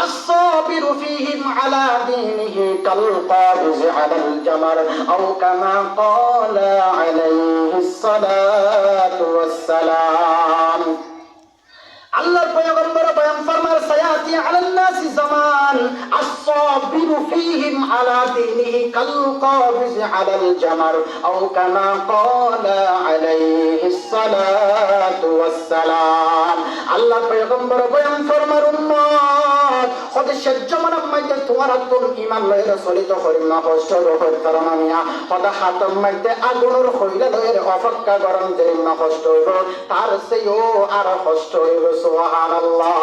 الصابر فيهم على دينه كالقابض على الجمر أو كما قال عليه الصلاة والسلام আল্লাহর পয়গম্বর বয়ান ফরমান সায়াতি আলান নাসি জামান আস-সাবিরু ফীহিম আলা দীনিহি কাল কাবিজ আলাল জামার আও কামা ক্বালা আলাইহিস সালাতু ওয়াস সালাম আল্লাহর পয়গম্বর বয়ান ফরমান উম্মত হদে সজ্জমানাম মাইতে তোমার আত্ম ঈমান লয়ে চলিত করিমা কষ্ট রহত করমামিয়া হদা হাতম মাইতে আগুনের হইলা লয়ে অপেক্ষা গরম দেরিমা কষ্ট হইব তার চেয়েও আর কষ্ট হইব সুবহানাল্লাহ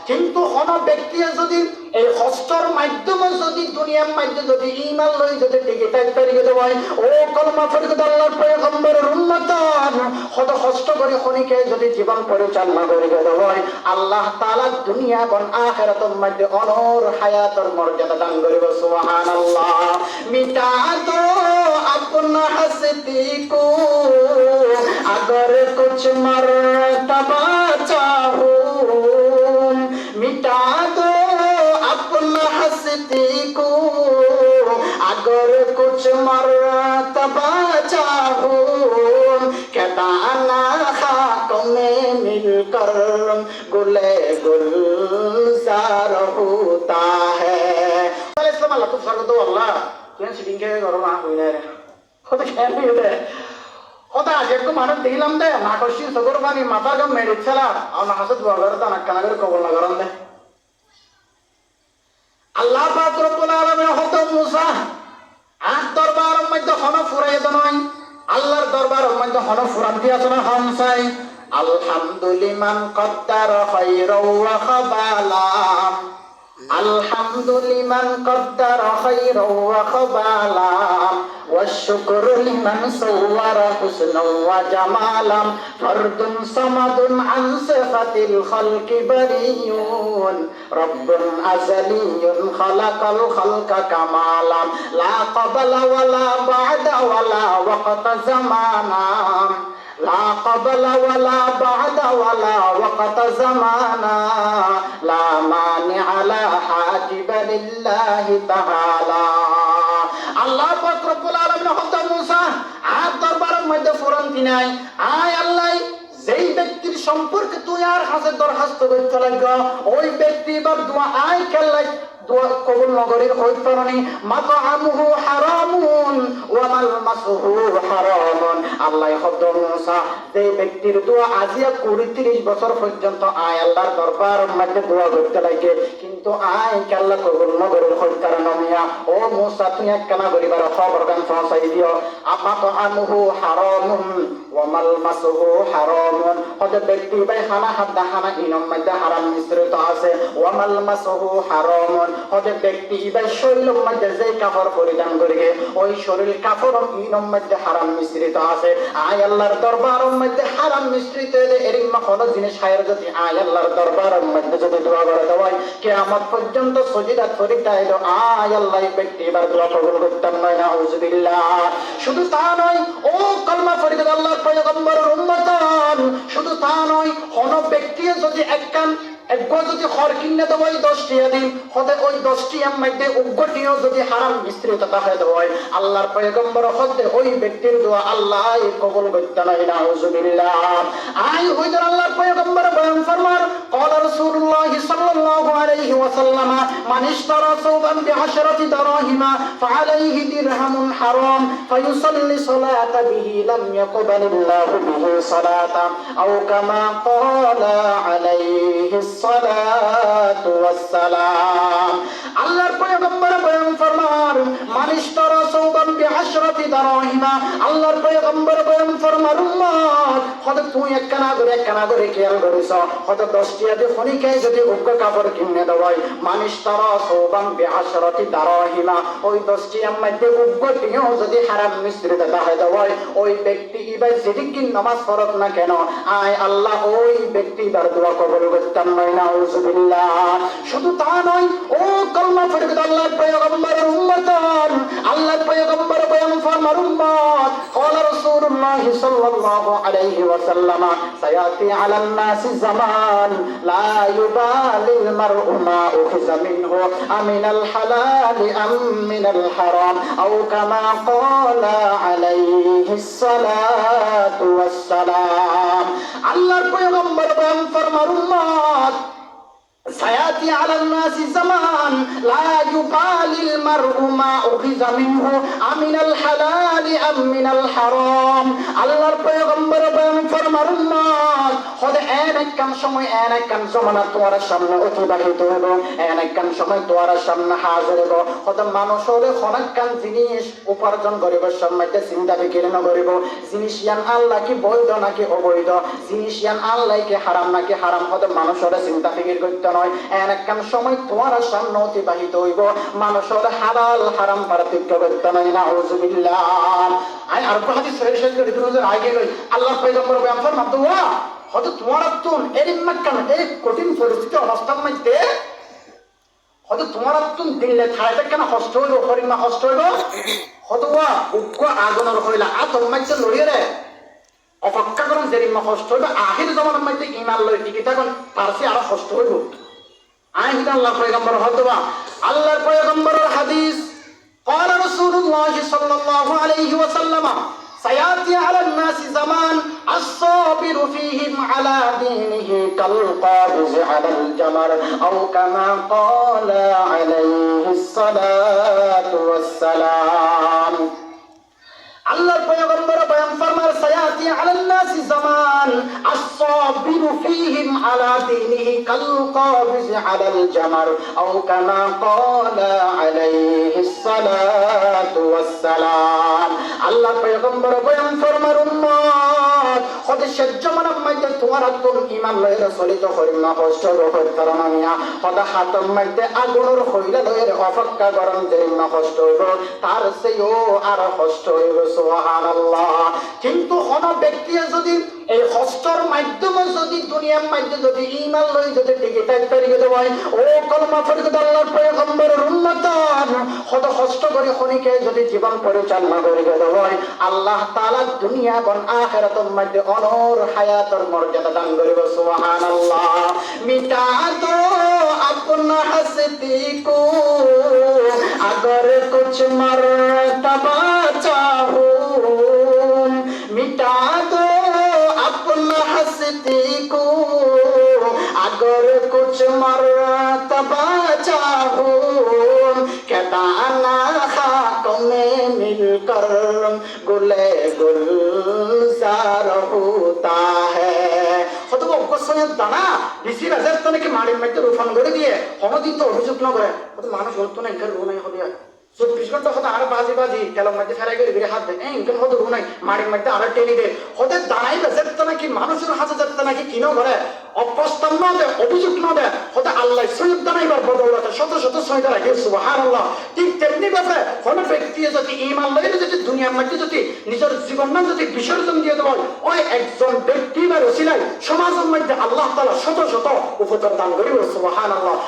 কিন্তু কোন ব্যক্তি যদি এই কষ্টর মাধ্যমে যদি দুনিয়ার মধ্যে যদি ঈমান লই যদি টিকে থাকতে হয় ও কলমা পড়ে আল্লাহর পয়গম্বরের উম্মতান কত কষ্ট করে খনিকে যদি জীবন পরিচালনা করে হয় আল্লাহ তাআলা দুনিয়া এবং আখিরাতের মধ্যে অনর হায়াতের মর্যাদা দান করিব সুবহানাল্লাহ মিটা দো আপনা হসতি কো अगर कुछ मर्तबा चाहो मिटा दो अपना हस्ती को अगर कुछ मर्तबा चाहो कहताना खाक में मिलकर गुले गुलजार होता है इस्लाम अल्लाह तो फर्क दो अल्लाह क्या सीटिंग के करो ना कोई नहीं खुद क्या नहीं होता ওটা একটু মানুষ দেখলাম দে নাকশি সগর পানি মাথা গম মেরে ছেলা আর না হাসত বগর তা নাক্কা নগর কবল না করেন দে আল্লাহ পাক রব্বুল আলামিন হত মুসা আর দরবারের মধ্যে হন ফুরাই দনই আল্লাহর দরবারের মধ্যে হন ফুরান দিয়াছেন হামসাই আলহামদুলিমান কদ্দার খায়রা ওয়া খাবালা الحمد لمن قدر خيرا وخبالا والشكر لمن صور حسنا وجمالا فرد صمد عن صفة الخلق بريء رب أزلي خلق الخلق كمالا لا قبل ولا بعد ولا وقت زمانا لا قبل ولا بعد ولا وقت زمانا لا مانع لا حاجب لله تعالى আল্লাহ পাক রব্বুল আলামিন হযরত মুসা আর দরবারের মধ্যে ফুরান দিনাই আয় আল্লাহ যেই ব্যক্তির সম্পর্কে তুই আর হাতে দরখাস্ত করতে লাগা ওই ব্যক্তি বা দোয়া আয় কেল্লাই দোয়া কবুল নগরীর হইতরনি মাতআমুহু হারামুন ওয়া মালমাসুহু হারামুন আল্লাহ হযরত মুসা যেই ব্যক্তির দোয়া আজিয়া 30 বছর পর্যন্ত আয় আল্লাহর দরবারের মধ্যে দোয়া করতে লাগে কিন্তু আয় কেল্লা কবুল নগরীর হইতরনিয়া ও মুসা তুমি একখানা করিবার খবর গান পৌঁছাই দিও মাতআমুহু হারামুন ওয়া মালমাসুহু হারামুন হযরত ব্যক্তি ভাই খানা হাদা খানা ইনম মধ্যে হারাম মিশ্রিত আছে ওয়া মালমাসুহু হারামুন হযরত ব্যক্তি ভাই শরীরের মধ্যে যে কাপড় পরিধান করে ওই শরীর কাপড় ইনম মধ্যে হারাম মিশ্রিত আছে আয় আল্লাহর দরবারের মধ্যে হারাম মিশ্রিত এরই কোন জিনিস হায়ার যদি আয় আল্লাহর দরবারের মধ্যে যদি দোয়া করে দেওয়া কিয়ামত পর্যন্ত সজিদা ফরিদা এলো আয় আল্লাহ ব্যক্তি এবার দোয়া কবুল করতেন না নাউযুবিল্লাহ শুধু তা নয় ও কলমা ফরিদা আল্লাহর পয়গম্বরের উম্মতান শুধু তা নয় কোন ব্যক্তি যদি একখান একবার যদি খর কিনে দেবো 10 টিয়া দিন হতে ওই 10 টিয়ার মধ্যে উগ্রটিও যদি হারাম মিশ্রিত থাকে দেওয়ায় আল্লাহর পয়গম্বর হতে ওই ব্যক্তির দোয়া আল্লাহ কবুল করতে নাই নাউযুবিল্লাহ আই হইদের আল্লাহর পয়গম্বর বয়ান ফরমান قال رسول الله صلى الله عليه وسلم من اشترى ثوبا ب10 دراهم فعليه درهم حرام فيصلي صلاة به لم يقبل الله به صلاة أو كما قال عليه সালাতু ওয়াস সালাম আল্লাহর পয়গম্বর বয়ান ফরমান মান ইশতারা সাওবান বি10 দারাহিম আল্লাহর পয়গম্বর বয়ান ফরমান উম্মত হযরত তুই একখানা করে খেয়াল করিস হযরত 10 টিয়া দিয়ে ফনিকে যদি উগ্র কাপড় কিনে দেওয়াই মান ইশতারা সাওবান বি10 দারাহিম ওই 10 টিয়ার মধ্যে উগ্রটিও যদি হারাম মিশ্রিত থাকে দেওয়াই ওই ব্যক্তি ইবাই যেদিন নামাজ পড়ত না কেন আয় আল্লাহ ওই ব্যক্তি তার দোয়া কবুল করতেন শুধু তা নয় ও কলমা পড়ে আল্লাহর পয়গম্বরের উম্মতান আল্লাহর পয়গম্বর বয়ান ফরমান উম্মত قال رسول রাসূলুল্লাহ সাল্লাল্লাহু আলাইহি ওয়াসাল্লাম সায়াতি আলান নাসি জামান লা ইউবালিল মারউ মা উখিযা মিনহু আমিনাল হালাল আম মিনাল হারাম আও কামা ক্বালা আলাইহিস সালাতু ওয়াস সালাম। আল্লাহর পয়গম্বর বলেন ফরমান উম্মত সায়াতি আলান নাসি জামান লা ইউবালিল মারউ মা উখিযা মিনহু আমিনাল হালাল আম মিনাল হারাম। আল্লাহর পয়গম্বর বলেন ফরমান উম্মত হদে এনাকাম সময় এনাকাম জমানা তোমার সামনে অতিবাহিত হইব, এনাকাম সময় তোমার সামনে হাজির হইব। হদে মানুষ হলে অনেকখান জিনিস উপার্জন করিব, সম্মাইতে চিন্তা বিকির নকরিব। জিনিস ইয়ান আল্লাহ কি বৈধ নাকি অবৈধ, জিনিস ইয়ান আল্লাহ কি হারাম নাকি হারাম, হদে মানুষ হলে চিন্তা ফিকির করতে নয়। এনাকাম সময় তোমার সামনে অতিবাহিত হইব, মানুষ হলে হালাল হারাম পার্থক্য করতে নয়। নাউযুবিল্লাহ। আই আর হাদিস শেষ করে দিন আগে গই আল্লাহর পয়গম্বর বয়ান ফরমান দোয়া হয়তো তোমার তুন এই মাক্কান এই কঠিন পরিস্থিতি অবস্থার মধ্যে হয়তো তোমার তুন দিলে থাইতে কেন কষ্ট হইল, হরিমা কষ্ট হইল হয়তো উগ্র আগুনের হইলা আতর মধ্যে লড়িয়ে রে অপেক্ষা করেন যেরিমা কষ্ট হইব আখির জমানার মধ্যে ইমান লই টিকে থাকুন পারছি আরো কষ্ট হইব। আইন আল্লাহ পয়গম্বর হয়তো আল্লাহর পয়গম্বরের হাদিস قال رسول الله صلى الله عليه وسلم سيأتي على الناس زمان الصابر فيهم على دينه كالقابض على الجمر أو كما قال عليه الصلاة والسلام। আল্লাহর পয়গম্বর বয়ান ফরমান সায়াতি আলান নাসি জামান আস-সাবিরু ফীহিম আলা দীনিহি কাল কাবিজ আলাল জামার আও কামা ক্বালা আলাইহিস সালাতু ওয়াস সালাম। আল্লাহর পয়গম্বর বয়ান ফরমান উম্মত হদে জামানার মধ্যে তোমার তুন ঈমান লয়ে চলিত করিম না কষ্ট রহত কারণ আমিয়া হদে হাতর মধ্যে আগুনের হইলা লয়ে অপেক্ষা গরম দেরিম না কষ্ট হইব, তার চেয়েও আর কষ্ট হইব। সুবহানাল্লাহ। কিন্তু কোন ব্যক্তি যদি এই কষ্টর মাধ্যমে যদি দুনিয়ার মধ্যে যদি ঈমান লই যদি টিকে থাকতে হয় ও কলমা পড়ে আল্লাহর পয়গম্বরের উম্মতান কত কষ্ট করে খনিকে যদি জীবন পরিচালনা করে হয় আল্লাহ তাআলা দুনিয়া এবং আখিরাতের মধ্যে অনর হায়াতের মর্যাদা দান করিব। সুবহানাল্লাহ। মিটা দো আপনা হস্তি কো अगर कुछ मर्तबा चाहो मिटा दो अपना हस्ती को अगर कुछ मर्तबा चाहो क्या दाना खाक में मिलकर गुले गुलजार होता है। দানা বেশি রাজার তো নাকি মাড়ির মধ্যে রোপণ করে দিয়ে কোনোদিন তো অভিযোগ না করে মানুষ বলতো না ইনকার রো নাই হবে 24 ঘন্টা হতে আর বাজি বাজি তেলের মধ্যে ফেরাই করে হাত দেয় ইনকাম হতে রো নাই মাড়ির মধ্যে আর টেনে দেয় হতে দানাই রাজার তো নাকি মানুষের হাতে যাতে নাকি কিনো করে অপ্রস্তাব না দেয় অভিযোগ না দেয় হতে আল্লাহ সৈয়দ দানাইবার বদৌলতে শত শত সৈয়দা রাখে। সুবহানাল্লাহ। ঠিক তেমনি ভাবে কোনো ব্যক্তি যদি ঈমান লয়ে যদি দুনিয়ার মধ্যে যদি নিজের জীবন না যদি বিসর্জন দিয়ে দেয় ওই একজন ব্যক্তি বা রসিলাই সমাজের মধ্যে আল্লাহ তাআলা শত শত উপকার দান করিব। সুবহানাল্লাহ।